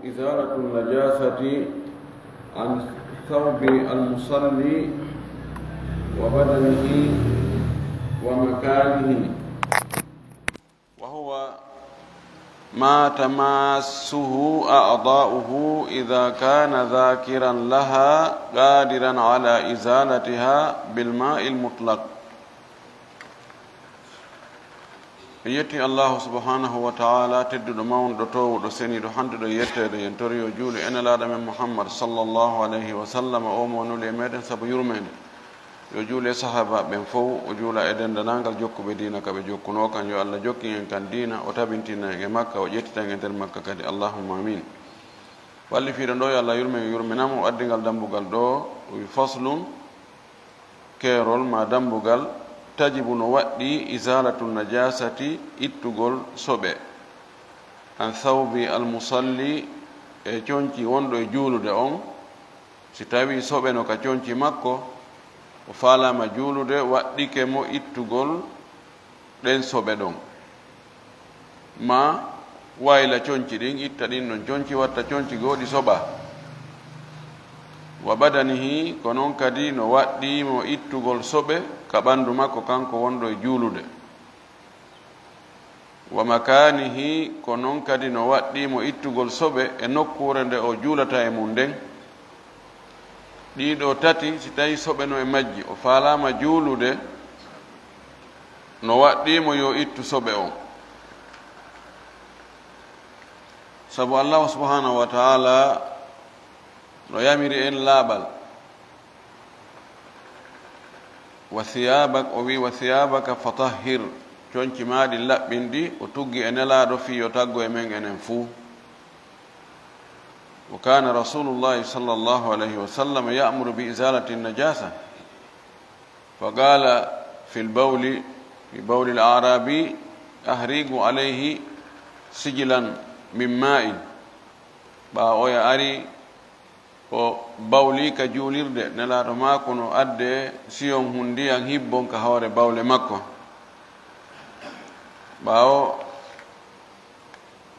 إزالة النجاسة عن ثوب المصلي وبدنه ومكانه، وهو ما تماسه أعضاؤه إذا كان ذاكرا لها قادرا على إزالتها بالماء المطلق. yetti allahu subhanahu wa ta'ala tedduɗo mawnuɗo towuɗo seniɗo handuɗo yettede yen tori o juuli enelaɗo men muhammad sallllahu alayhi wa sallam o mo nuli e meɗen saabu yurmede yo juule sahaba ɓen fof o juula e dendanagal jokkuɓe dina kaɓe jokkuno kan yo allah jokki en kan dina o tabintina en e makka o ƴettitan e nder makka kadi allahumma amin. walli fiiɗo ɗo yo allah yurmen yurminamo o addigal dambugal ɗo wi faslun keerol ma dambugal tajibu no waɗɗi isalatu najasati ittugol soɓe an thawbi almusalli e coñci wonɗo e juulude on. si tawi soɓe no ka coñci makko o faalama juulude waɗɗike mo ittugol ɗen soɓe ɗon, ma wayla coñci ɗin itta ɗin ɗon coñci watta coñci gooɗi soɓa. wa badanihi ko noon kadi no waɗɗimo ittugol soɓe ka ɓandu makko kanko wonɗo e juulude. wa makanihi ko noon kadi no waɗɗimo ittugol soɓe e nokkure nde o juulata e mum nden. ɗiɗo tati si tawi soɓe no e majji o faalama juulude no waɗɗimo yo ittu soɓe on, sabu allahu subhanahu wa ta'ala no yamiri en laaɓal. wa thiyabak o wi wa thiyabaka fatahhir, coñci maɗi laɓɓindi o tuggi e nelaɗo fi yo taggo e men enen fuu. wa kana rasulullahi sallllahu alayhi wa sallam ya'muru bi izalati najasa fa qala fi lbawli fi bawli al-arabi ahrigu alayhi sijilan min ma'in. ɓa oya ari o bawli ka juulirde nelaɗo maako no adde siyon hun ndiyan hibbon ka hoore bawle makko. ɓaawo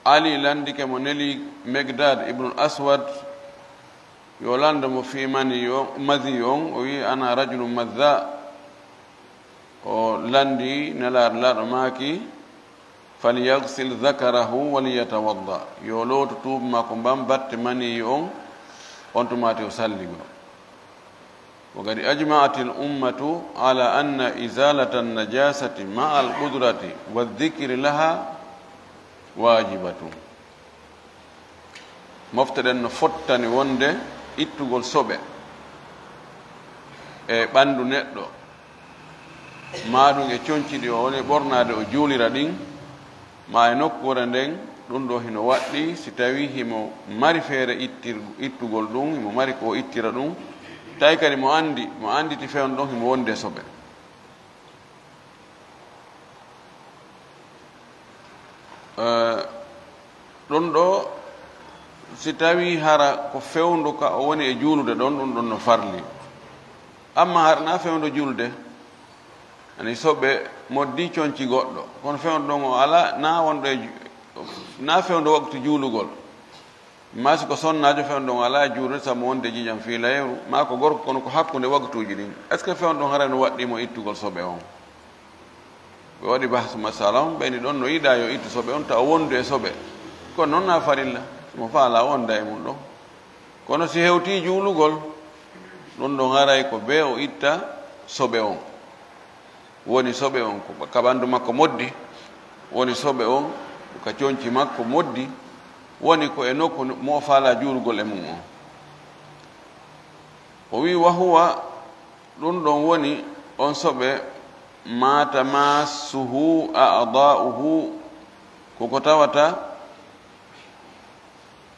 ali landike mo neli megdad ibnul aswad yo landa mo fi madi on o wi ana rajulu madda, o landi nelaɗo laɗo maaki falyagsil dhakarahu waliyatawadda, yo looto tuuba makko mbam batte mani on tumati o salligo. wa kadi ajma'at al ummatu ala anna izalata an-najasati ma'a al-qudrati wa dhikri laha wajibatu. mofteɗen no fottani wonde ittugol soɓe e ɓandu neɗɗo maɗum e coñciɗi o woni ɓornade o juulira ɗin ma e nokkure nden ɗum ɗo hino waɗɗi si tawi himo mari feere ittugol ɗum, himo mari ko ittira ɗum, tawi kadi mo anditi fewn ɗon himo wonde soɓe. ɗum ɗo si tawi hara ko fewndu ka o woni e juulude ɗon ɗum ɗon no farli. amma har na fewndu julde ani soɓe moddi coñci goɗɗo kono fewndu ɗon o ala na wonɗo e na fewndu waktu juulugol, ma si ko sonnajo fewndu ɗon ala e juulude sabu wonde jijam fi layru ma ko gorko kono ko hakkude waktuji ɗin. est ce que fewndu ɗon hara no waɗɗimo ittugol soɓe on? ɓe waɗi bahsu masala on ɓeyni ɗon no yiɗa yo ittu soɓe on tawa wondu e soɓe, kono noon na farilla mo faala wonda e mum ɗon. kono si hewti juulugol ɗum ɗon haray ko be o itta soɓe on, woni soɓe on ko ka ɓandu makko moddi, woni soɓe on ka coñci makko moddi, woni ko e nokku mo faala juulugol e mum on. o wi wa huwa ɗum ɗon woni on soɓe ma tamassuhu a'da'uhu, koko tawata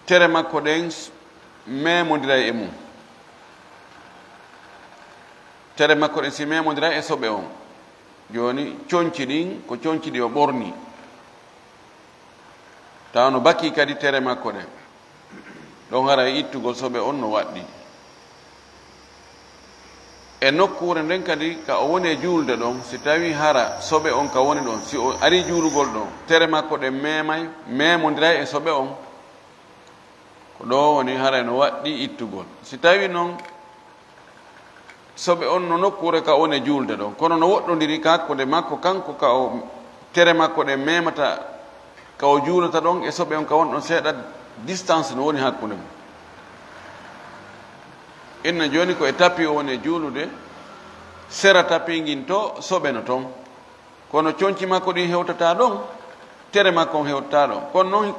tere makko ɗen memodira e mum. tere makko ɗen si memodira e soɓe on, joni coñci ɗin ko coñci ɗi o ɓorni tawa no bakki kadi tere makko ɗen ɗon hara e ittugol soɓe on no waɗɗi. e nokkure nden kadi ka o woni e juulde ɗon si tawi hara soɓe on ka woni ɗon, si o ari juulugol ɗon tere makko ɗen memay memodira e soɓe on, ko ɗo woni haray no waɗɗi ittugol. Si tawi noon soɓe on no nokkure ka on e julde ɗon, kono no woɗɗodiri ka hakkude makko kanko ka o tere makko ɗe memata ka o juulata ɗon e soɓe on ka won ɗon seeɗa distance no woni hakkude mum. inna joni ko e tapi o woni e juulude sera tapi ngin to soɓe no toon, kono coñci makko ɗi hewtata ɗon, tere makko on hewtata ɗon. kono noon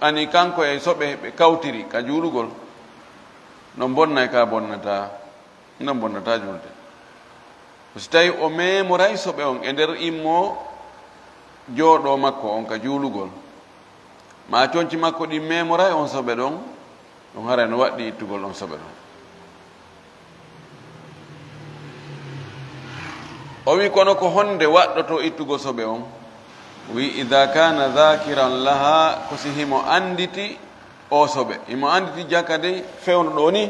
ani kanko e soɓe ɓe kawtiri ka juulugol no bonnay ka bonnata, no bonnata julde. So tawi o memoray soɓe on e nder immo jooɗo makko on ka juulugol, ma coñci makko ɗi memoray on soɓe ɗon, ɗum haray no waɗɗi ittugol on soɓe ɗon. o wi kono ko honde waɗɗoto ittugo soɓe on, wi ida kana dhakiran laha, ko si himo anditi o soɓe, himo anditi jakade fewno ɗo ni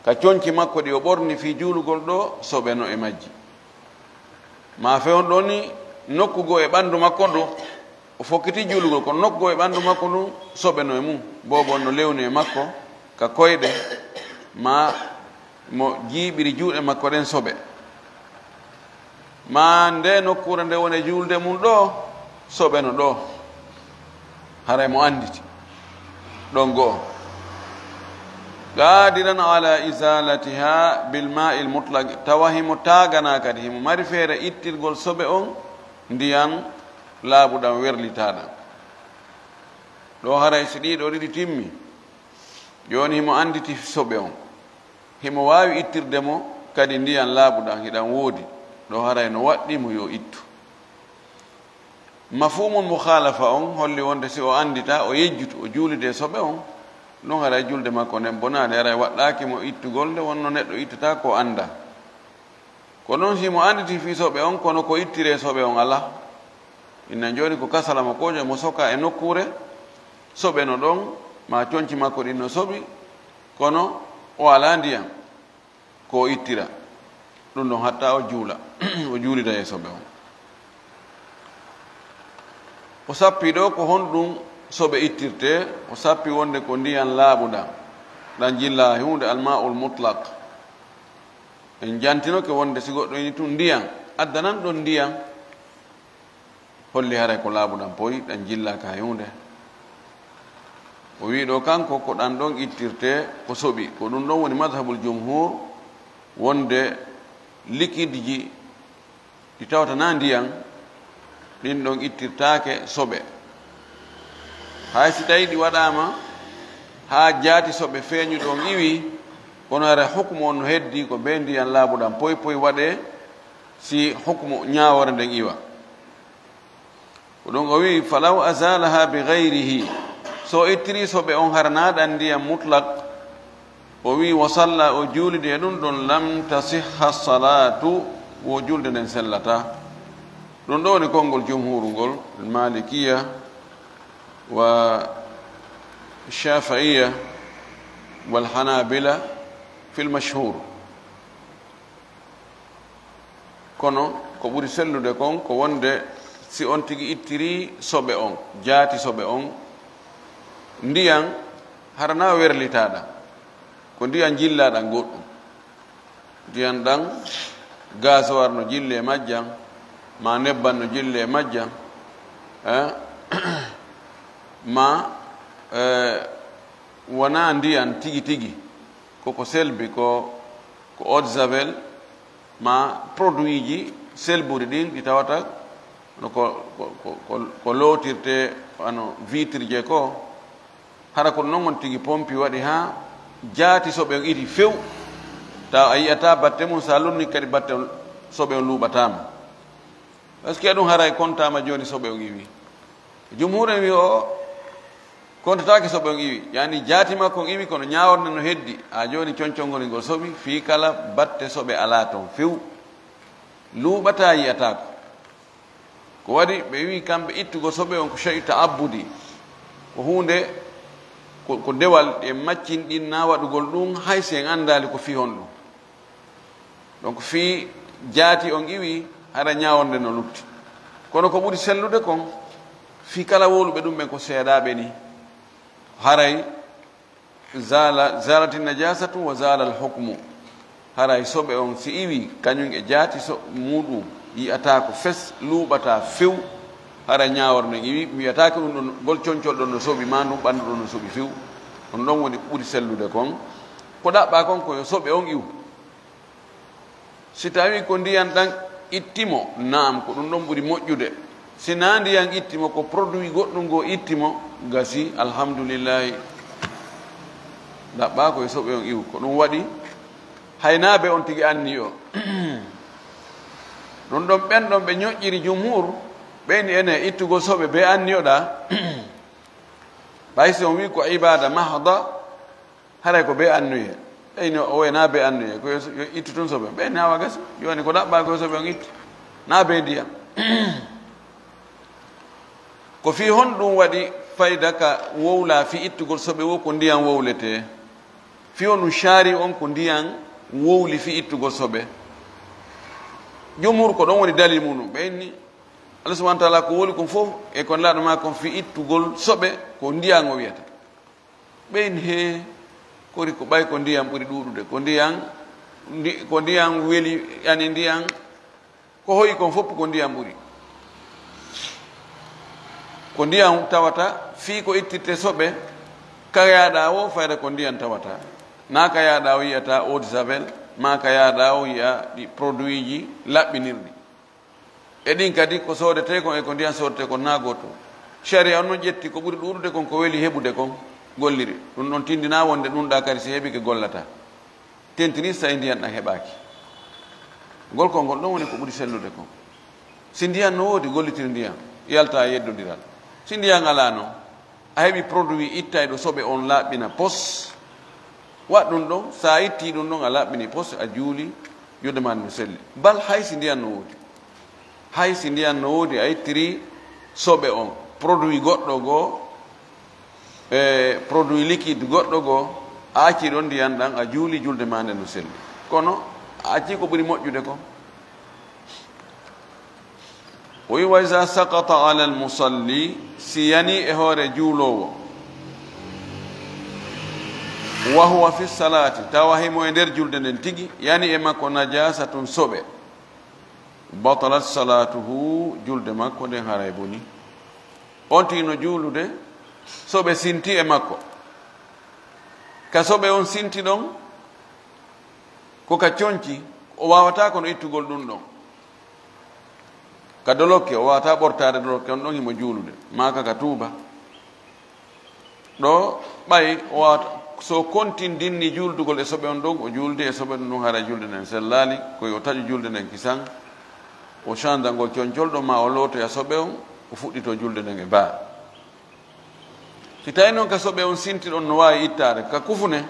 ka coñci makko ɗi o ɓorni fi juulugol ɗo soɓe no e majji, ma fewno ɗo ni nokkugo e ɓandu makko ɗo o fokkiti juulugol, kono nokkugo e ɓandu makko ɗum soɓe no e mum, bobo no lewni e makko ka koyɗe ma mo jiiɓiri juuɗe makko ɗen soɓe, ma nde nokkure nde woni julde mum ɗo soɓe no ɗo, haray mo anditi ɗon goo. qadiran ala isalatiha bilma'i lmutlaq, tawa himo tagana kadi himo mari feere ittirgol soɓe on ndiyan laaɓuɗam werlitaɗam. ɗo haray so ɗiɗo ɗiɗi timmi, joni himo anditi soɓe on, himo wawi ittirdemo kadi ndiyan laaɓuɗam hiɗan woodi, ɗo haray no waɗɗimo yo ittu. mafhumul mukhalafa on holli wonde si o andita o yejjutu o juulide soɓe on, ɗum haray julde makko nden bonade, haray waɗɗakimo ittugol nde wonno neɗɗo ittata ko anda. ko noon simo anditi fi soɓe on kono ko ittire soɓe on ala, inna joni ko kasalama kojo mo soka e nokkure soɓe no ɗon, ma coñci makko ɗin no soɓi, kono o ala ndiyam ko ittira, ɗum ɗon hatta o juula o juulida e soɓe on. o sappi ɗo ko honɗum soɓe ittirte, o sappi wonde ko ndiyan laaɓuɗam ɗan jilla hunde alma'ul mutlaq. en jantinoke wonde si goɗɗo ini tun ndiyan addanan ɗon ndiyan, holli haray ko laaɓuɗam poyi ɗan jillaka e hunde. o wi ɗo kanko ko ɗan ɗon ittirte ko soɓi, ko ɗum ɗon woni madhabul jumhur, wonde liquide ji ɗi tawata na ndiyan ɗin ɗon ittirtake soɓe, hay si tawi ɗi waɗama ha jaati soɓe feeñuɗo on iwi, kono ara hukmu on no heddi ko be ndiyan laaɓuɗam poy poy waɗe si hukmu ñawore nden iwa. ko ɗum o wi falaw azalaha bi gayrihi, so ittiri soɓe on haranaɗan ndiyan mutlaq, o wi wa salla o juulide e ɗum ɗon lam tasihha salatu, wo julde nden sellata. ɗum ɗo woni konngol jumhuru ngol malikiya wa shafi'iya wal hanabila fil mashhur. kono ko ɓuri sellude kon ko wonde si on tigi ittiri soɓe on, jaati soɓe on, ndiyan harana werlitaɗa, ko ndiyan jillaɗan goɗɗum, ndiyan ɗan gasoir no jille e majjan, ma nebban no jille e majjan, ma wona ndiyan tigi tigi, koko selbi ko eau de javel ma produit ji selburi ɗin ɗi tawata no ko lootirte ano vitre je ko, hara ko non on tigi pompi waɗi ha jaati soɓe on iti few, taw a yiyata batte mum sa lumni kadi batte soɓe on luuɓatama, par ce que ɗum haray contama joni soɓe on iwi. jumhur en wi o kontatake soɓe on iwi, yani jaati makko on iwi kono ñawornde no heddi, ha joni coñcongol ngol soɓi fi kala batte soɓe ala toon few, luuɓata yiyatako. ko waɗi ɓe wi kamɓe ittugo soɓe on ko shay'u ta'abbudi, ko hunde ko dewal e maccin ɗin na waɗugol ɗum hay si en andali ko fi hon ɗum. donc fi jaati on iwi hara ñawonde no lutti, kono ko ɓuri sellude kon fi kala woluɓe ɗum ɓen ko seeɗaɓe ni, haray zalati najasatu wa zala al hukmu haray soɓe on si iwi kañum e jaati so muɗum yiyata ko fes luuɓata few hara ñawor no iwi mi wiyatake ɗum ɗon gol concol ɗon no soɓi ma ɗum ɓandu ɗon no soɓi few ɗum ɗon woni ɓuri sellude kon ko ɗaɓɓa kon koyo soɓe on iw si tawi ko ndiyan ɗan ittimo naam ko ɗum ɗon ɓuri moƴƴude si na ndiyan ittimo ko produit goɗɗum ngo ittimo gasi alhamdulillahi ɗaɓɓa koye soɓe on iw ko ɗum waɗi haynaɓe on tigi anni o ɗum ɗon ɓenɗon ɓe ñoƴƴiri jumhur ɓeyni ene ittugo soɓe be anni oɗa ɓay si on wi ko ibada mahda haray ko be annuye ɓeyni o wayna be annuye ko yo ittu tun soɓe ɓeyni hawa gasi joni ko ɗaɓɓa koye soɓe on itti na be ndiyam ko fi hon ɗum waɗi fayda ka wowla fi ittugol soɓe wo ko ndiyan wowlete fi on ɗum shaari on ko ndiyan wowli fi ittugol soɓe jumhur ko ɗon woni dalil muɗum ɓeyni allah subahana taala ko woli kon fof e kon laaɗo ma kon fi ittugol soɓe ko ndiyan o wiyata ɓeyni he kori ko ɓay ko ndiyan ɓuri ɗuɗude ko ndiyan weli yani ndiyan ko hoyi kon fof ko ndiyan ɓuri ko ndiyan tawata fii ko ittirte soɓe ka yaaɗa o fayda ko ndiyan tawata na ka yaaɗa o yiyata eau de javel ma ka yaaɗa o yiya ɗi produit ji laɓɓinirɗi e ɗin kadi ko soodete kon e ko ndiyan soodete kon na goto sharia on noon ƴetti ko ɓuri ɗuɗude kon ko weli heɓude kon golliri ɗum ɗon tindina wonde ɗum ɗa kadi si heeɓi ke gollata tentini so tawi ndiyan ɗan heɓaki ngol kon ngol ɗon woni ko ɓuri sellude kon si ndiyan no woodi gollitiri ndiyan yalta yeddodiral si ndiyan ala noon a heɓi produit itta ɗo soɓe on laaɓɓina pos waɗ ɗum ɗon sa itti ɗum ɗon a laaɓɓini pos a juuli juuɗe ma no selli bal hay si ndiyan no woodi hay si ndiyan no woodi a ittiri soɓe on produit goɗɗo goo e produit liquide goɗɗo goo a acci ɗon ndiyan ɗan a juuli julde ma nde no selli kono a acci ko ɓuri moƴƴude kon o wi wa isa sakata ala almusalli si yani e hoore juulowo wa huwa fi salati tawa himo e nder julde nden tigi yani e makko najasatun soɓe batalat salatuhu julde makko nden haray boni on tino juulude soɓe sinti e makko ka soɓe on sinti ɗon ko ka coñci o wawata kono ittugol ɗum ɗon ka dolokke o wawata ɓortade dolokke on ɗon himo juulude maka ka tuuba ɗo ɓay o wawata so contindinni juuldugol e soɓe on ɗon o juulde e soɓe ɗum ɗon hara julde nden sellali koye o taƴu julde nden kisan o changea ngol coñcol ɗo ma o looto e soɓe on o fuɗɗito julde nden e baa si tawi noon ka soɓe on sinti ɗon no wawi ittade ka kufune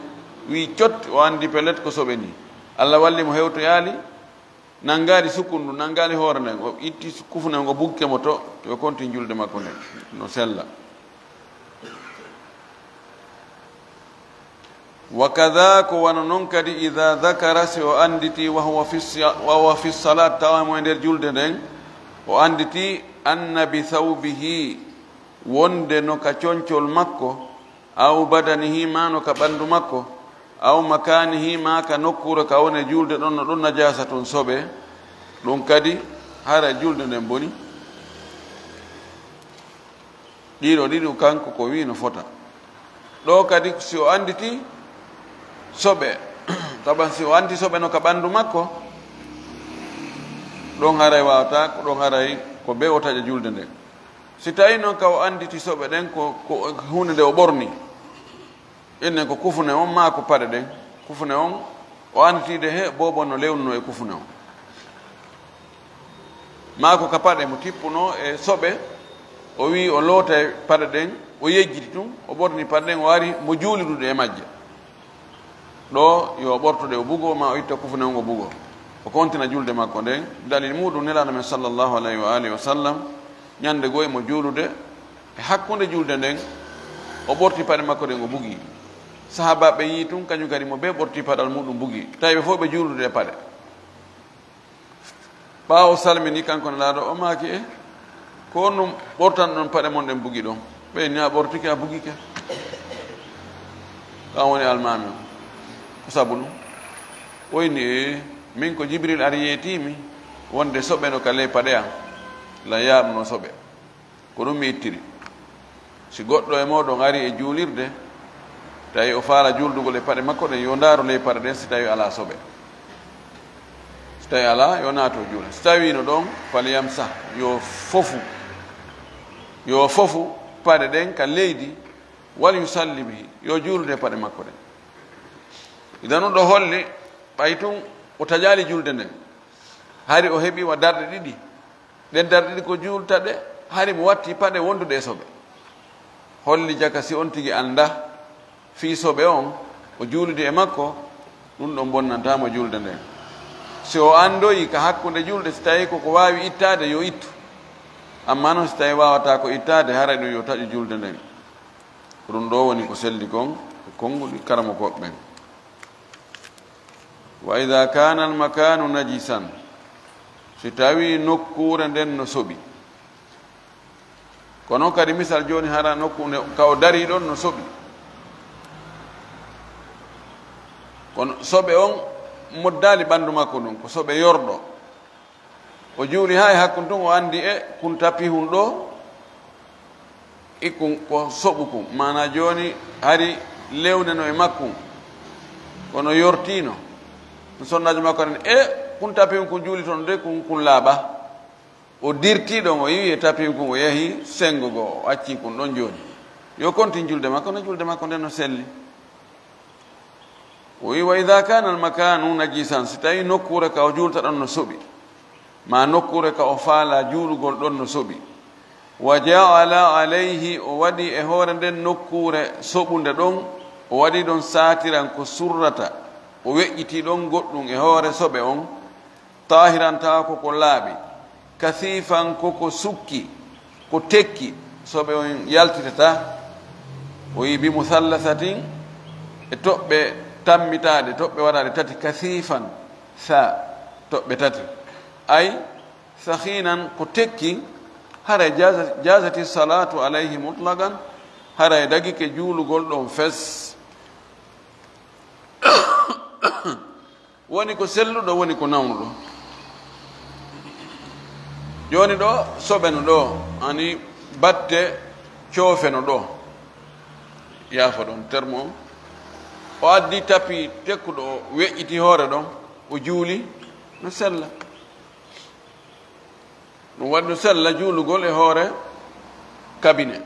wi cot o andi pelet ko soɓe ni allah walli mo hewtoyaali nanggali sukkundu nanggali hoore nden o itti kufune ngo buggkemo to o konti julde makko nden no sella wa kada ko wano noon kadi ida dakara si o anditi wa huwa fi salat tawamo e nder julde nden o anditi anna bi thawbihi wonde no ka coñcol makko aw badanihi ma no ka ɓanndu makko aw makanihi ma ka nokkure ka woni julde ɗon no ɗum najasa tun soɓe ɗum kadi hara julde nden boni ɗiɗo kanko ko wi no fota ɗo kadi si o anditi soɓe taban si o andi soɓe no ka ɓanndu makko ɗon haray wawata ko ɗon haray ko be o taƴa julde nden si tawi noon ka o anditi soɓe ɗen ko hunde nde o ɓorni innen ko kufune on ma ko paɗe ɗen kufune on o anditide he bobo no lewnuno e kufune on ma ko ka paɗe mo tippuno e soɓe o wi o loota e paɗe ɗen o yejjiti tum o ɓorni paɗe ɗen o ari mo juuliɗuɗe e majje ɗo yo ɓortude o bugo ma o itta kufune on o bugo o kontina julde makko nden dalil muɗum nelaɗo men sallllahu alayhi wa alihi wa sallam ñande goye mo juulude e hakkunde julde nden o ɓorti paɗe makko ɗen o bugi sahabaɓe yi tum kañum kadi mo ɓe ɓorti paɗal muɗum bugi tawi ɓe fof ɓe juulude e paɗe ɓaawo salmini kanko ne laaɗo o maaki e ko onno ɓortan ɗon paɗe mon ɗen bugi ɗon ɓe ni a ɓortike a bugike kan woni almami o ko sabu ɗum oyni min ko jibril ari yeetimi wonde soɓe no ka ley paɗe am la yaaɓno soɓe ko ɗum mi ittiri si goɗɗo e moɗon ari e juulirde tawi o faala juuldugol e paɗe makko ɗen yo ndaaro ley paɗe ɗen si tawi ala soɓe si tawi ala yo naato juula si tawino ɗon falyam sah yo fofu paɗe ɗen ka leydi wal yusalli bihi yo juulde paɗe makko ɗen idan ɗum ɗo holli ɓay tun o taƴali julde nden hari o heɓi wa darɗe ɗiɗi ɗen darɗe ɗiɗi ko juulta ɗe hari mo watti paɗe wonduɗe e soɓe holli jaka si on tigi anda fii soɓe on o juulidi e makko ɗum ɗon bonnantamo julde nden si o andoyi ka hakkude julde si tawi koko wawi ittade yo ittu amma noon si tawi wawata ko ittade haray ɗum yo taƴu julde nden ɗum ɗo woni ko selli kon e konnguɗi karamo koɓe ɓen wa ida kana almakanu najisan si tawi nokkure nden no soɓi kono kadi misal joni hara nokkude ka o dari ɗon no soɓi kono soɓe on moddali ɓanndu makko ɗum ko soɓe yorɗo o juuli ha e hakkunde tun o andi e kun tapi hun ɗo ikkun ko soɓu kum mana joni hari lewne no e makkum kono yortino no sonnajo makko nen kun tapi hun kun juuli toon de kun laaɓa o dirtiɗon o yiwi e tapi kun o yeehi sengo goo o acci kun ɗon joni yo kontin julde makko no julde makko nden no selli o wi wa ida kana almakanu najisan si tawi nokkure ka o juulta ɗon no soɓi ma nokkure ka o faala juulugol ɗon no soɓi wa jaala alayhi o waɗi e hoore nden nokkure soɓude ɗon o waɗi ɗon satiran ko surrata o weƴƴiti ɗon goɗɗum e hoore soɓe on tahiran tawa koko laaɓi kasifan koko sukki ko tekki soɓe on yaltitata o yi bi musallasatin e toɓɓe tammitaɗe toɓɓe waɗaɗe tati kasifan sa toɓɓe tati ay sahinan ko tekki haray jasati salatu alayhi mutlagan haray dagike juulugol ɗon fes woni ko selluɗo woni ko nawnuɗo joni ɗo soɓe no ɗo ani batte coofe no ɗo yaafa ɗon terme o addi tapi tekkuɗo o weƴƴiti hoore ɗon o juuli no sella ɗum waɗi no sella juulugol e hoore cabinet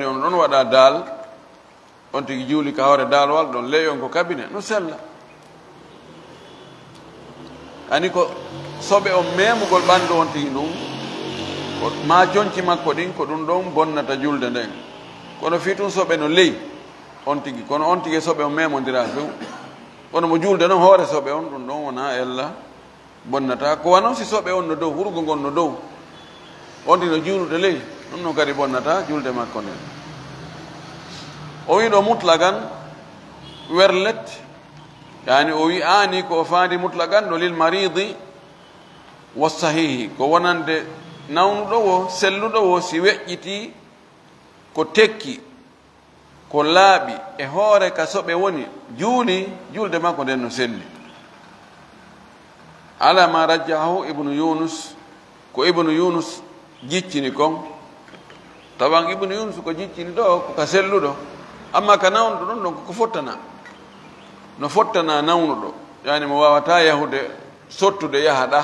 on ɗon waɗa daal on tigi juuli ka hoore daalwal ɗon ley on ko cabinet no sella ani ko soɓe on memugol ɓanndu on tigi ɗum ko ma jonci makko ɗin ko ɗum ɗon bonnata julde nden kono fi tun soɓe no ley on tigi kono on tigi soɓe on memodira few kono mo julde noon hoore soɓe on ɗum ɗon wona ella bonnata ko wanon si soɓe on no dow hurgo ngon no dow on tigi no juulude ley ɗum noon kadi bonnata julde makko nden o wi ɗo mutlagan werlet yani o wi ani ko faandi mutlagan ɗo lil maridi wa sahihi ko wonande nawnuɗo wo selluɗo wo si weƴƴiti ko tekki ko laaɓi e hoore ka soɓe woni juuli julde makko nden no selli ala ma rajjahu ibnu yunus ko ibnu yunus jiccini kon tawan ibnu yunus ko jiccini ɗo ko ka selluɗo amma ka nawnuɗo ɗon ɗon koko fottana no fottana nawnuɗo yani mo wawata yahude sottude yaha ɗa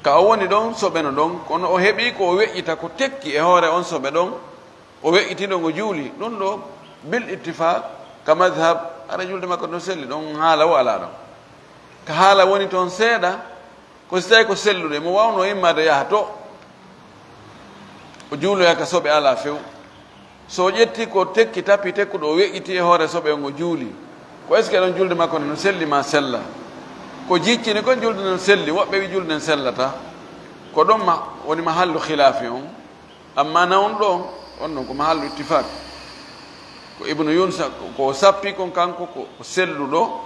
ka o woni ɗon soɓe no ɗon kono o heeɓi ko o weƴƴita ko tekki e hoore on soɓe ɗon o weƴƴitiɗon o juuli ɗum ɗo bil ittifaq ka madhab ara julde makko no selli ɗon haala o ala ɗon ka haala woni toon seeɗa ko si tawi ko sellude mo wawno immade yaha to o juuloya ka soɓe ala few so ƴetti ko tekki tapi tekkuɗo o weƴƴiti e hoore soɓe on o juuli ko est ce que ɗon julde makko ne no selli ma sella ko jiccini kon julde non selli woɓɓe wi julde nden sellata ko ɗon ma woni mahallu khilafi on amma nawnuɗo on on ɗon ko mahallu ittifaq ko ibnu yunus ko sappi kon kanko ko selluɗo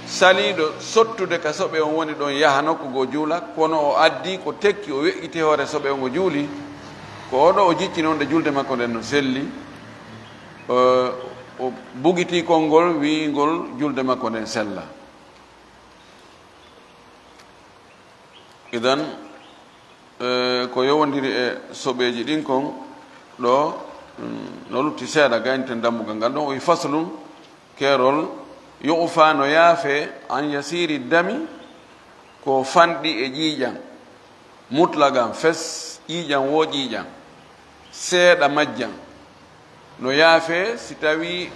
saliɗo sottude ka soɓe on woni ɗon yaha nokku go juula kono o addi ko tekki o weƴƴiti hoore soɓe on o juuli ko oɗo o jicci noon nde julde makko nden no selli o bugiti konngol wiingol julde makko nden sella. idan ko yowondiri e soɓeji ɗin kon ɗo no lutti seeɗa gaynten dammugal ngal ɗon o wi faslum keerol yufa no yaafe an yasiri dami ko fanɗi e ƴiiƴan mutlagan fes ƴiiƴan wo ƴiiƴan seeɗa majjan no yaafe si tawi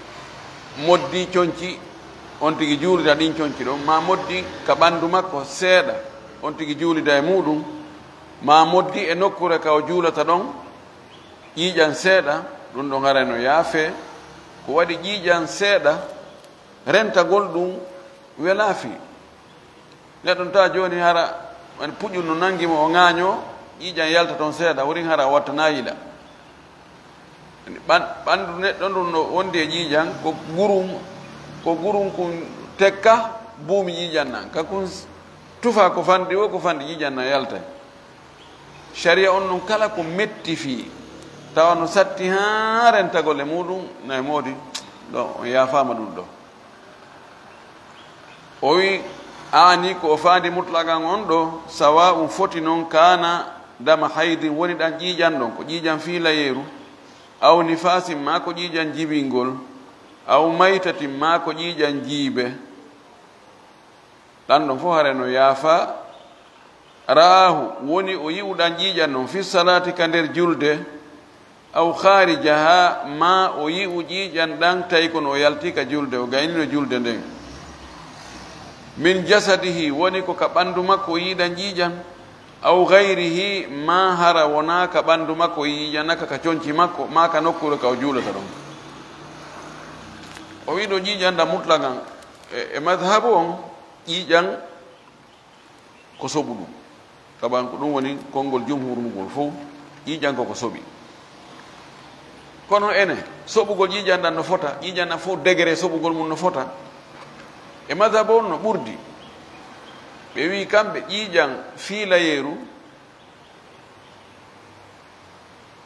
moddi coñci on tigi juulida ɗin coñci ɗon ma moddi ka ɓanndu makko seeɗa on tigi juulida e muɗum ma moddi e nokkure ka o juulata ɗon ƴiiƴan seeɗa ɗum ɗon ara no yaafe ko waɗi ƴiiƴan seeɗa rentagol ɗum welaafi neɗɗon ta jooni hara wani puƴƴu no nangimo o ŋaaño ƴiiƴan yalta toon seeɗa worin hara o wattana yiɗa ɓanndu neɗɗo ɗum no wondi e ƴiiƴan ko gurum kum tekka buumi ƴiiƴan nan kakum tufa ko fanɗi o ko fanɗi ƴiiƴan nan yaltay sharia on noon kala ko metti fii tawa no satti haa rentagol e muɗum nayi moodi ɗo on yaafama ɗum ɗo o wi aani ko o faandi mutlagan on ɗo sawa um foti noon kana dama haydin woni ɗan ƴiiƴan ɗon ko ƴiiƴan fiilayeeru aw nifasin ma ko ƴiiƴan jibingol aw maytatin ma ko ƴiiƴan jiibe ɗan ɗon fof hare no yaafa raahu woni o yi'uɗan ƴiiƴan noon fi salati ka nder julde aw kharijaha ma o yi'u ƴiiƴan ɗan tawi kono o yalti ka julde o gaynino julde nden min jasadihi woni ko ka ɓanndu makko o yiiɗan ƴiiƴan aw gayrihi ma hara wona ka ɓanndu makko o yiiƴanaka ka coñci makko ma ka nokkure ka o juulata ɗon o wiɗo ƴiiƴanda mutlagan e madhabu on ƴiiƴan ko soɓu ɗum saban ko ɗum woni konngol jumhurmugol fof ƴiiƴan koko soɓi kono ene soɓugol ƴiiƴan ɗan no fota ƴiiƴan ɗan fof degré soɓugol mum no fota e madhabu on no ɓurdi ɓe wi kamɓe ƴiiƴan fiilayeeru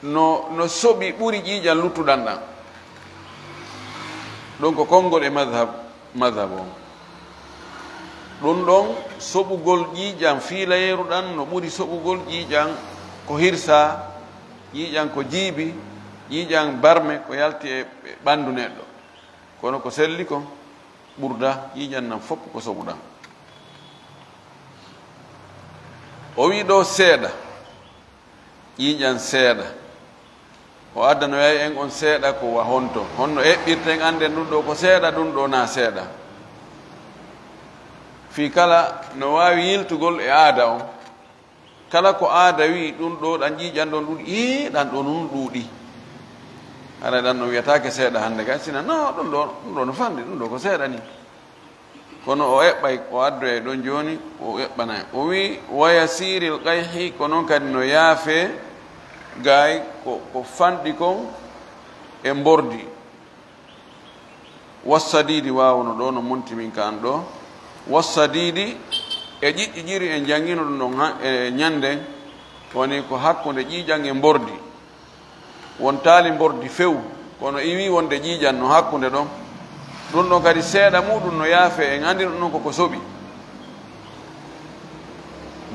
no soɓi ɓuri ƴiiƴan luttuɗan ɗan ɗum ko konngol e madhab on ɗum ɗon soɓugol ƴiiƴan fiilayeeru ɗan no ɓuri soɓugol ƴiiƴan ko hirsa ƴiiƴan ko jiibi ƴiiƴan barme ko yalti e ɓanndu neɗɗo kono ko selli ko ɓurda ƴiiƴan nan fof ko soɓuɗan o wi ɗo seeɗa ƴiiƴan seeɗa o adda no yayi en on seeɗa ko wa honto honno eɓɓirten anden ɗum ɗo ko seeɗa ɗum ɗo na seeɗa fii kala no waawi yiltugol e aada on kala ko aada wi ɗum ɗo ɗan ƴiiƴan ɗon ɗuuɗi ɗan ɗo nun ɗuuɗi hara ɗan no wiyatake seeɗa hannde ga sina non ɗum ɗo no fanndi ɗum ɗo ko seeɗa ni kono o eɓɓay o addo e ɗon jooni o eɓɓanay o wi wayasiril qayhi ko noon kadi no yaafe gay ko fanɗi kon e mbordi wassadidi wawno ɗo no montimin ka an ɗo wassadidi e ƴiƴƴiƴiri en janngino ɗum ɗon e ñanden woni ko hakkunde ƴiiƴan e mbordi won taali mbordi few kono iwi wonde ƴiiƴan no hakkunde ɗon ɗum ɗon kadi seeɗa muɗum no yaafe en anndi ɗum ɗon koko soɓi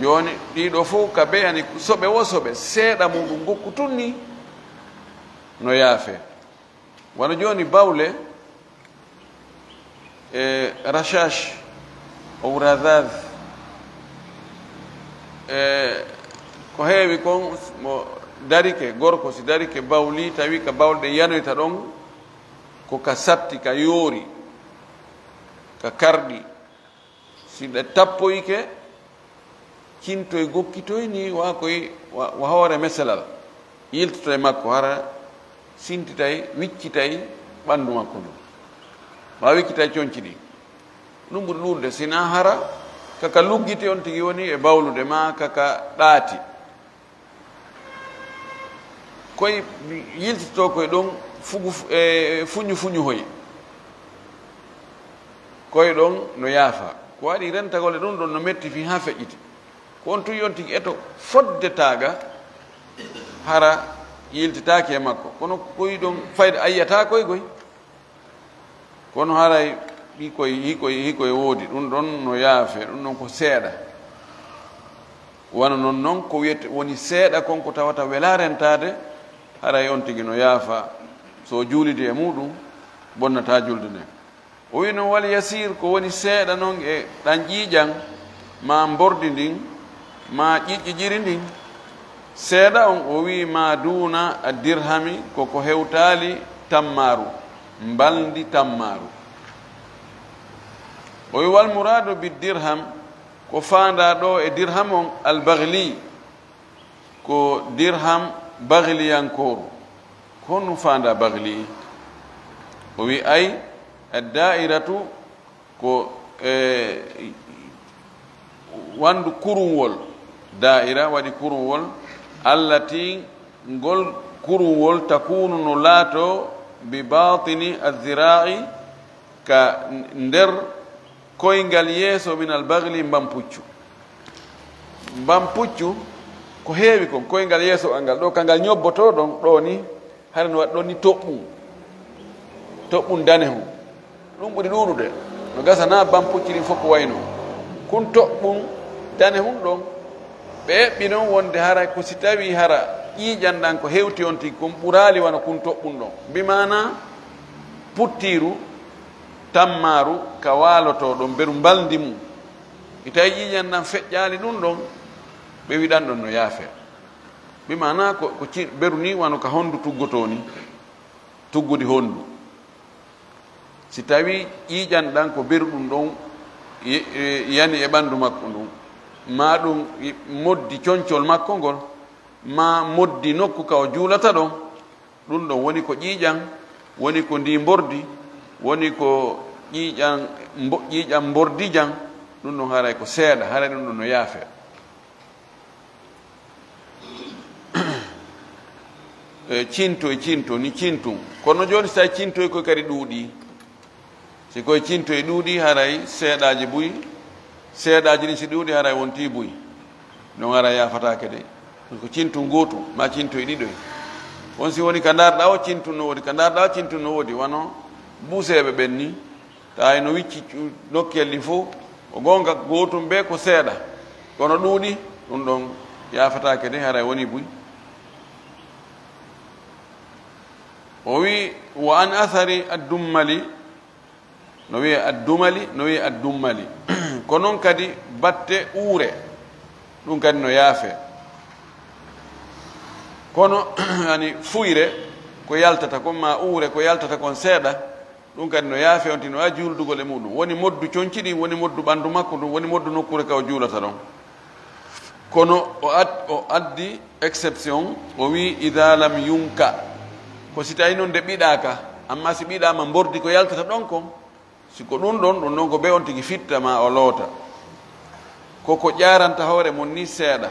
jooni ɗiɗo fof ka beyani soɓe wo soɓe seeɗa muɗum gokku tunni no yaafe wona jooni bawle e rachage o radad ko heewi kon mo darike gorko si darike bawli tawi ka bawlɗe yanoyta ɗon ko ka satti ka yoori ka karɗi si ɗe tappoyke cintoye gokkitoy ni wa koye wa hoore meselal yiltoto e makko hara sintitay wiccitay ɓanndu makko ndu ma wiccitay coñci ɗi ɗum ɓuri ɗuurde sina hara kaka luggiti on tigi woni e bawlude ma kaka ɗaati koye yiltito koye ɗon fugu e fuñu hoy koye ɗon no yaafa ko waɗi rentagole ɗum ɗon no metti fi ha feƴƴiti ko on tuyi on tigi eto fodde taaga hara yiltitaake e makko kono koye ɗon fayde ayyata koye goy kono haray hikoye woodi ɗum ɗon no yaafe ɗum ɗon ko seeɗa wona noon ko wiyete woni seeɗa konko tawata wela rentade haray on tigi no yaafa so juulidi e muɗum bonnata julde nde o wi noon wal yasir ko woni seeɗa noon e ɗan ƴiiƴan ma bordi ndin ma ƴiƴƴiƴiri ndin seeɗa on o wi ma duna a dirhami koko hewtali tammaru mbaldi tammaru o wi wal muradu bi dirham ko fanda ɗo e dirham on albagli ko dirham bagliyankoru honno fanda bagli o wi ay addairatu ko wandu kurunwol daira waɗi kurunwol allati ngol kurunwol takunu no laato bi batini azira'i ka nder koyngal yeeso min albagli mbam puccu ko heewi kon koyngal yeeso angal ɗo kangal ñobboto ɗon ɗo ni hara no waɗi ɗon ni toɓɓum danehum ɗum ɓuri ɗuuɗude no gasa na bam pucci ɗin fof ko wayno kun toɓɓum danehum ɗon ɓe eɓɓi noon wonde hara ko si tawi hara ƴiiƴan ɗan ko hewti on tigi kon ɓuraali wana kun toɓɓum ɗon mbimana puttiru tammaru ka waaloto ɗon mberu mbaldi mum i tawi ƴiiƴan ɗan feƴƴaali ɗum ɗon ɓe wiɗan ɗon no yaafe mbimana ko beru ni wano ka honndu tuggoto ni tuggudi honndu si tawi ƴiiƴan ɗan ko beru ɗum ɗon yani e ɓanndu makko ɗum ma ɗum moddi concol makko ngol ma moddi nokku ka o juulata ɗon ɗum ɗon woni ko ƴiiƴan woni ko ndi mbordi woni ko ƴiiƴan mbordijan ɗum ɗon haray ko seeɗa haray ɗum ɗon no yaafe cinto e cinto ni cintum kono jooni so tawi cinto e koye kadi ɗuuɗi si koye cinto e ɗuuɗi haray seeɗaji buyi seeɗaji ɗin si ɗuuɗi haray wonti buyi ɗon haray yafatake de ko cintum gootu ma cinto e ɗiɗoy on si woni ka ndarɗa o cintum no woodi ka ndarɗa o cintum no woodi wano buuseɓe ɓen ni tawa no wicci nokkel ɗi fof o gonga gootum ɓe ko seeɗa kono ɗuuɗi ɗum ɗon yafatake de haray woni buyi o wi wa an athari addummali no wiye addumali no wiye addummali ko noon kadi batte uure ɗum kadi no yaafe kono ani fuyre ko yaltata kon ma uure ko yaltata kon seeɗa ɗum kadi no yaafe on tino a juuldugol e muɗum woni moddu coñci ɗin woni moddu ɓanndu makko ɗum woni moddu nokkure ka o juulata ɗon kono o addi exception o wi ida lam yunka ko si tawi noon nde ɓiɗaka amma si ɓiɗama mbordi ko yaltata ɗon kon siko ɗum ɗon ko ɓe on tigi fitta ma o loota koko ƴaranta hoore mon ni seeɗa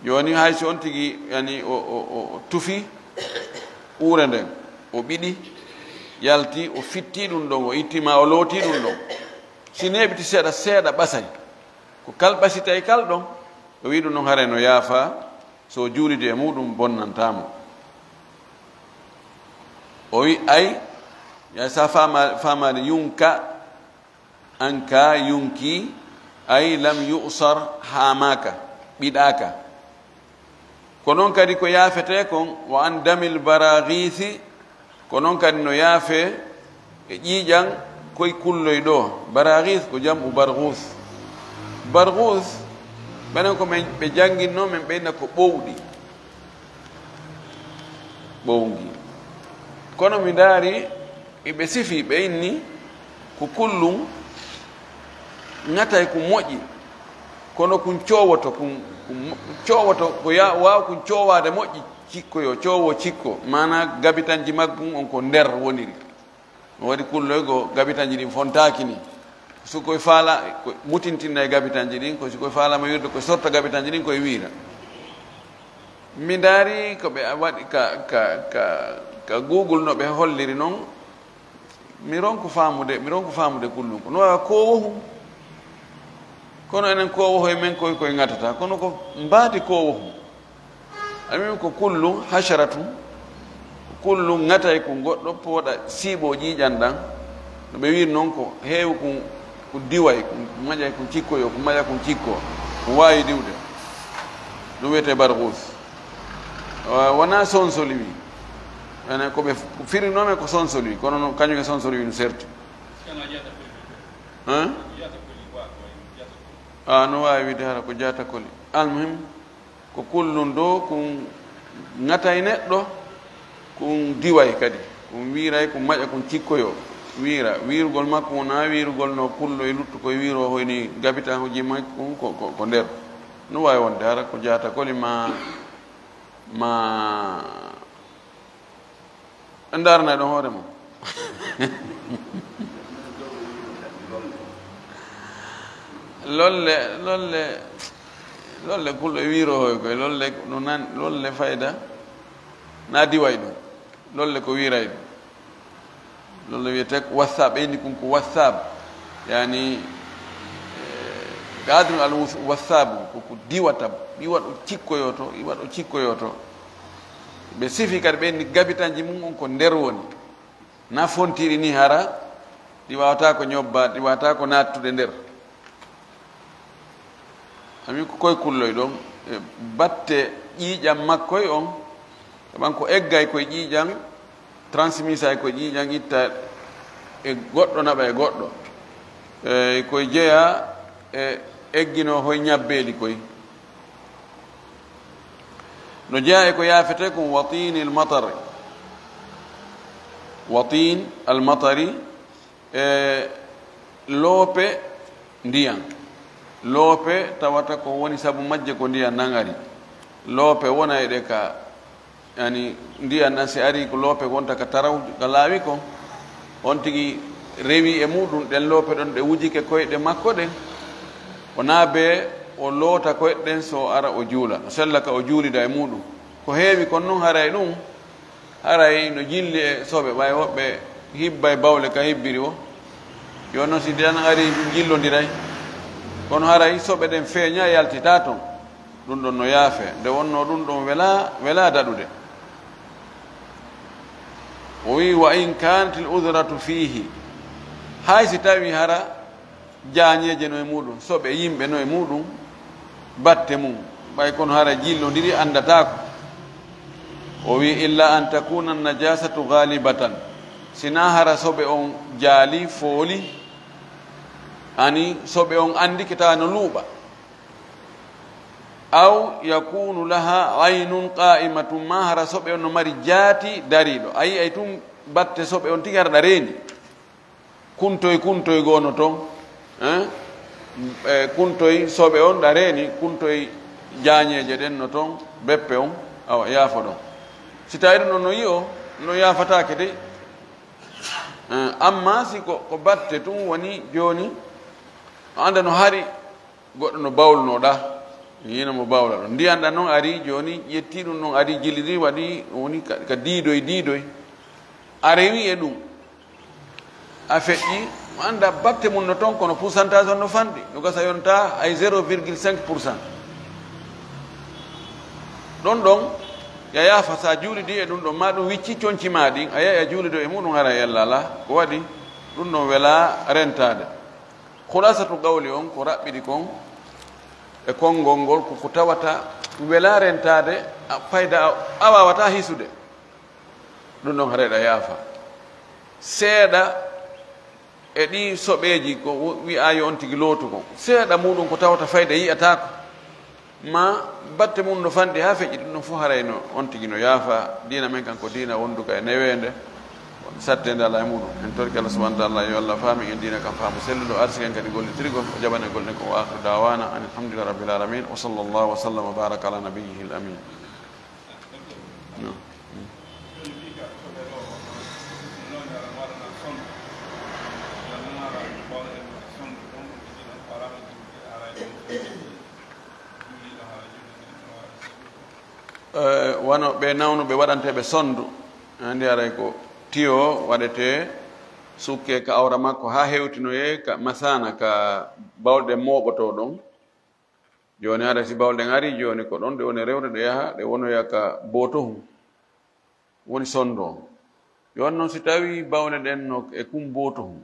joni hay so on tigi yani o tufi uure nden o ɓiɗi yalti o fitti ɗum ɗon o ittima o looti ɗum ɗon si neɓiti seeɗa ɓasay ko kal ɓasi tawi kal ɗon o wi ɗum ɗon hare no yaafa so juulide e muɗum bonnantamo o wi ay ya sa famade yunka anka yunki ay lam yusar hamaka ɓiɗaka ko noon kadi ko yaafete kon wa an damil baraghisi ko noon kadi no yaafe e ƴiiƴan koye kulloy ɗo baraghis ko jam'u barghus ɓenen ko men ɓe janginno men ɓeyna ko ɓowɗi ɓowngi kono mi daari eɓe sifi ɓe inni ko kullum ŋatay ko moƴƴi kono kun cowoto cowoto ko wawa kun cowade moƴƴi cikkoyo coowo cikko mana gabitanji maggum on ko nder woniri no waɗi kulloygo gabitanji ɗin fontaki ni sikoye faala ko mutintinna e gabitanji ɗin ko sikoye faalama wirde koye sorta gabitanji ɗin koye wiira mi daari ko ɓe waɗi ka google no ɓe holliri noon mi ronko faamude kullum ko no wawa kowohum kono enen kowoho e men koye ŋatata kono ko mbaadi kowohum amim ko kullu hasharatu kullu ngatay ko goddo poda sibo jijan dan no be wir non ko heew ko diway ko maja ko cikko yo ko maja ko cikko wayi diwde do wete barghus wana sonsoli wi ana ko be firi nome ko sonsoli wi kono kañu ke sonsoli wi no serti no wawi wide hara ko jata koli almuhim ko kullun do ko ngatay neddo ko diway kadi ko wiray ko maja ko cikkoyo wira wirgol makko na wirgol no kullo e luttu ko wiro hoyni gabita ho jima ko nder no wawi wonde hara ko jata koli ma andarna do hoore mo lolle kullo e wiro hoy koy lolle no nan lolle fayda na diway ɗum lolle ko wiray ɗum lolle wiyete ko whatsapp ɓeyni kum ko whatsapp yani gadrum al whatsapp koko diwata iwaɗo cikkoyoto iwaɗo cikkoyoto ɓe sifi kadi ɓeyni gabitanji mum on ko nder woni na fontiri ni hara ɗi wawata ko ñobba ɗi wawata ko nattude nder ami ko koye kulloy ɗon e batte ƴiiƴam makkoye on ɓan ko eggay koye ƴiiƴam transmissa e koye ƴiiƴam itta e goɗɗo naɓa e goɗɗo e koye jeeya e eggino hoye ñabbeeli koye no jeeya e ko yaafete ko watini almatari watin almatari e loope ndiyan loope tawata ko woni sabu majje ko ndiyan nan ari loope wona e ɗe ka yani ndiyan nan si ari ko loope wonta ka taraw ka laawi ko on tigi rewi e muɗum ɗen loope ɗon ɗe wujike koyɗe makko ɗen o naabe o loota koyɗe ɗen so ara o juula o sella ka o juulida e muɗum ko heewi kon noon haray ɗum haray no jilli e soɓe ɓay woɓɓe hibba e bawle ka hibbiri o yo noon si dan ari jillodiray kono haray soɓe ɗen feeña yaltita toon ɗum ɗon no yaafe nde wonno ɗum ɗon wela daɗude o wi wa in kanat l udratu fihi hay si tawi hara jañeje no e muɗum soɓe yimɓe no e muɗum batte mum ɓay kono hara jillodiri andatako o wi illa an takuna najasatu galibatan sina hara soɓe on jaali fooli ani soɓe on andike tawa no luuɓa aw yakunu laha aynun qa'imatum ma hara soɓe on no mari jaati dariɗo ayi ay tum batte soɓe on tigi haraɗa reeni kuntoy goono toon kuntoy soɓe on ɗa reeni kuntoy jañeje ɗen no toon beppe on awa yaafo ɗon si tawi ɗum ɗon no yi o no yaafatake de amma si ko batte tum woni joni o anda no hari goɗɗo no bawlunoɗa yino mo bawla ɗo ndiyanɗa noon ari joni ƴetti ɗum noon ari jillidi waɗi woni ka diidoy a rewi e ɗum a feƴƴi mo anda batte mum no toon kono pourcentage on no fanɗi no gasa yonta ay 0,5% ɗon ɗon ya yaafa sa juulidi e ɗum ɗon ma ɗum wicci coñci ma ɗin a yahi a juulido e muɗum hara yalla ala ko waɗi ɗum ɗon wela rentade hulasatu qawli on ko raɓɓiɗi kon e konngol ngol koko tawata wela rentade fayda a wawata hisude ɗum ɗon hareɗa yaafa seeɗa e ɗi soɓeji ko wi'ayi on tigi lootu kon seeɗa muɗum ko tawata fayda yiyatako ma batte mum no fanɗi ha feƴƴi ɗum ɗon fof harayno on tigi no yaafa dina men kanko dina wonduka e newede sattede ala e muɗum en torki Allah subhanahu wa ta'ala yo Allah faami en dina kam faamu selluɗo arsiken kadi gollitirgol o jaɓane golne ko wa akhiru dawana an alhamdulillahi rabbil alamin wa sallallahu wa sallam wa baraka ala nabiyyihi al amin wono ɓe nawnuɓe waɗanteɓe sondu andi aray ko tiyo waɗete sukke ka awra makko ha hewtinoye ka masana ka bawɗe moɓoto ɗon joni hada si bawle ngari joni ko ɗon ɗe woni rewde ɗe yaha ɗe wonoya ka botohum woni sondo yon noon si tawi bawle ɗen no e kum botohum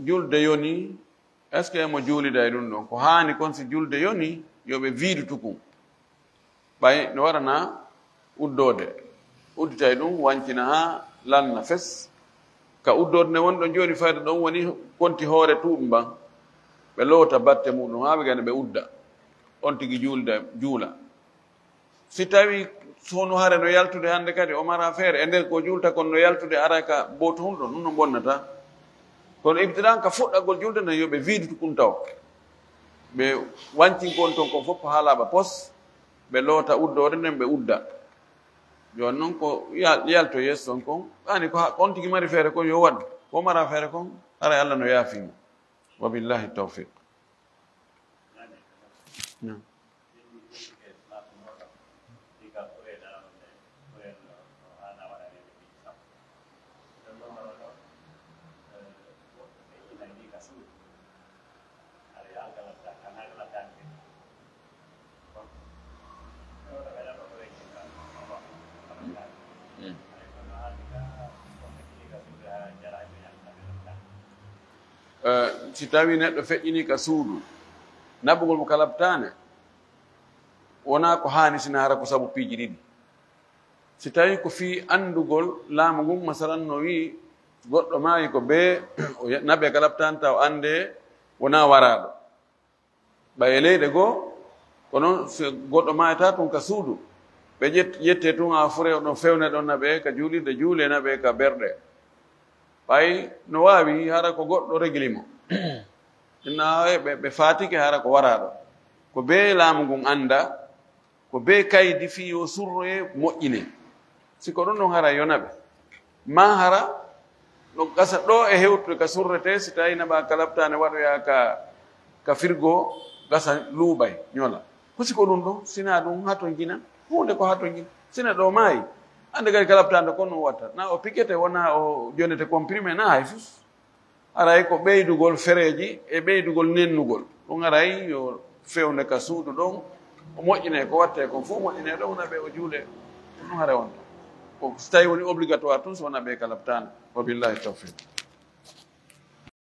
julde yoni est ce que emo juulida e ɗum ɗon ko hani kon si julde yoni yoɓe wiidu tukum ɓay no waɗana uddode uddita e ɗum wancina ha lanna fes ka uddode nde woni ɗo joni fayda ɗon woni konti hoore tuuɓi ban ɓe loota batte muɗum ha ɓe gane ɓe udda on tigi juula si tawi sono hare no yaltude hannde kadi o mara feere e nder ko julta kono no yaltude ara ka boto hum ɗon ɗum no bonnata kono ibtidan ka fuɗɗagol julde nden yoɓe wiidu tukum taw ɓe wancinkon toon kon fof ha laaɓa pos ɓe loota uddode nden ɓe udda joni noon ko yalto yesso on kon ani ko on tigi mari feere kon yo waɗ ko mara feere kon ara Allah no yaafimo wabillahi tawfiq si tawi neɗɗo feƴƴini ka suudu naɓugol mo kalabtane wona ko hani sina hara ko sabu piiji ɗiɗi si tawi ko fi andugol laamu ngun masalan no wi goɗɗo maayi ko be naɓe kalabtane taw ande wona waraɗo ɓaye leyɗe goo ko noon so goɗɗo maayata tun ka suudu ɓe yette tun ha fure ɗon fewne ɗon naɓe ka juulirde juule naɓe ka berɗe ɓay no wawi hara ko goɗɗo régli mo inna ɓe fatike hara ko waraɗo ko be laamu ngun anda ko be kaydi fi yo surroye moƴƴine siko ɗon ɗon hara yonaɓe ma hara no gasa ɗo e hewtude ka surrete si tawi naɓa kalabtane waɗoya ka firgo gasa luuɓay ñola ko siko ɗum ɗo sina ɗum ha to jina hunde ko ha to jina sina ɗo maayi ande kadi kalabtande kon no watta na o piquete wona o jonete comprimé na hay fus aray ko ɓeydugol fereji e ɓeydugol nennugol ɗum aray yo fewnde ka suudu ɗon o moƴƴine ko watte kon fof moƴƴine ɗon wona ɓe o juule ɗum hara wonta ko so tawi woni obligatoire tun so wona ɓe kalabtane wabillahi tawfiq